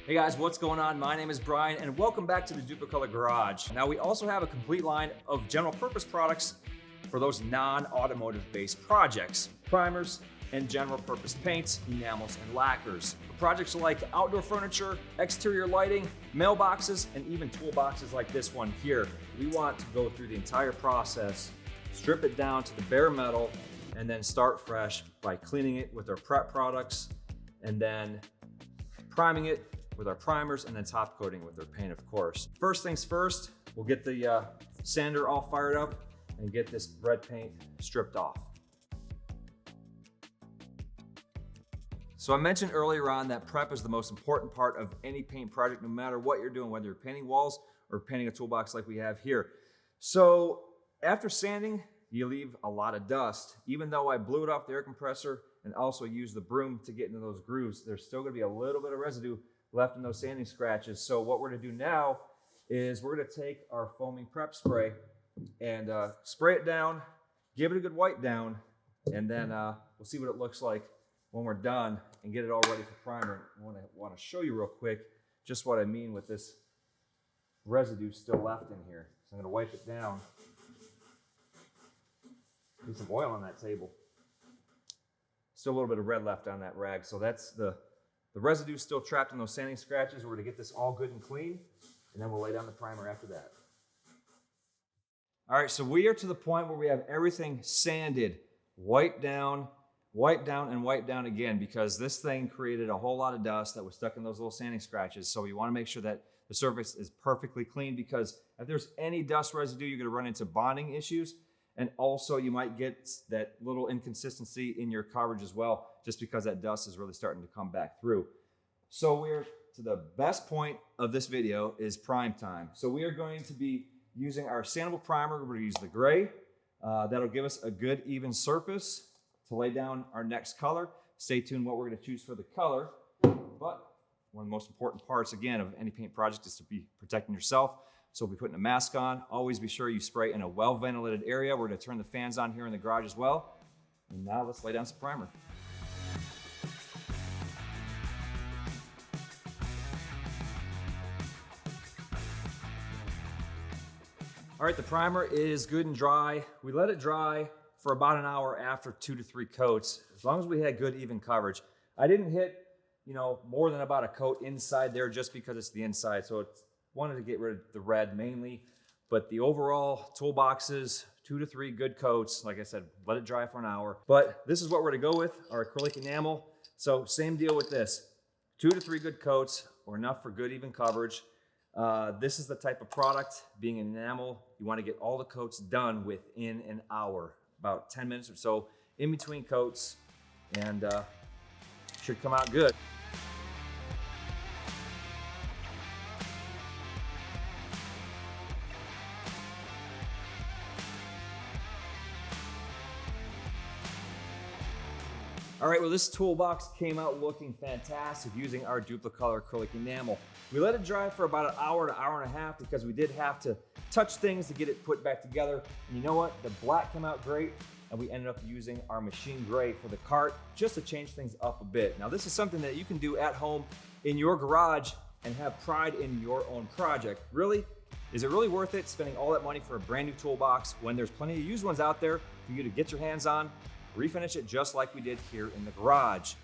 Hey guys, what's going on? My name is Brian and welcome back to the Dupli-Color Garage. Now we also have a complete line of general purpose products for those non-automotive based projects. Primers and general purpose paints, enamels and lacquers. For projects like outdoor furniture, exterior lighting, mailboxes, and even toolboxes like this one here. We want to go through the entire process, strip it down to the bare metal, and then start fresh by cleaning it with our prep products and then priming it with our primers and then top coating with our paint, of course. First things first, we'll get the sander all fired up and get this red paint stripped off. So I mentioned earlier on that prep is the most important part of any paint project, no matter what you're doing, whether you're painting walls or painting a toolbox like we have here. So after sanding, you leave a lot of dust. Even though I blew it off the air compressor and also used the broom to get into those grooves, there's still gonna be a little bit of residue left in those sanding scratches. So what we're gonna do now is we're gonna take our foaming prep spray and spray it down, give it a good wipe down, and then we'll see what it looks like when we're done and get it all ready for primer. I want to show you real quick just what I mean with this residue still left in here. So I'm gonna wipe it down. Need some oil on that table. Still a little bit of red left on that rag. So that's the residue still trapped in those sanding scratches. We're gonna get this all good and clean, and then we'll lay down the primer after that. All right, so we are to the point where we have everything sanded, wiped down, and wiped down again, because this thing created a whole lot of dust that was stuck in those little sanding scratches. So we wanna make sure that the surface is perfectly clean, because if there's any dust residue, you're gonna run into bonding issues. And also you might get that little inconsistency in your coverage as well, just because that dust is really starting to come back through. So we're to the best point of this video is prime time. So we are going to be using our sandable primer. We're going to use the gray. That'll give us a good even surface to lay down our next color. Stay tuned what we're going to choose for the color. But one of the most important parts, again, of any paint project is to be protecting yourself. So we'll be putting a mask on. Always be sure you spray in a well-ventilated area. We're gonna turn the fans on here in the garage as well. And now let's lay down some primer. All right, the primer is good and dry. We let it dry for about an hour after 2 to 3 coats, as long as we had good even coverage. I didn't hit, more than about a coat inside there just because it's the inside. So it's wanted to get rid of the red mainly, but the overall toolboxes, 2 to 3 good coats. Like I said, let it dry for an hour. But this is what we're gonna go with, our acrylic enamel. So same deal with this, 2 to 3 good coats or enough for good even coverage. This is the type of product, being an enamel, you wanna get all the coats done within an hour, about 10 minutes or so in between coats, and should come out good. All right, well, this toolbox came out looking fantastic using our Dupli-Color Acrylic Enamel. We let it dry for about an hour to hour and a half because we did have to touch things to get it put back together. And you know what? The black came out great, and we ended up using our machine gray for the cart just to change things up a bit. Now, this is something that you can do at home in your garage and have pride in your own project. Really? Is it really worth it spending all that money for a brand new toolbox when there's plenty of used ones out there for you to get your hands on? Refinish it just like we did here in the garage.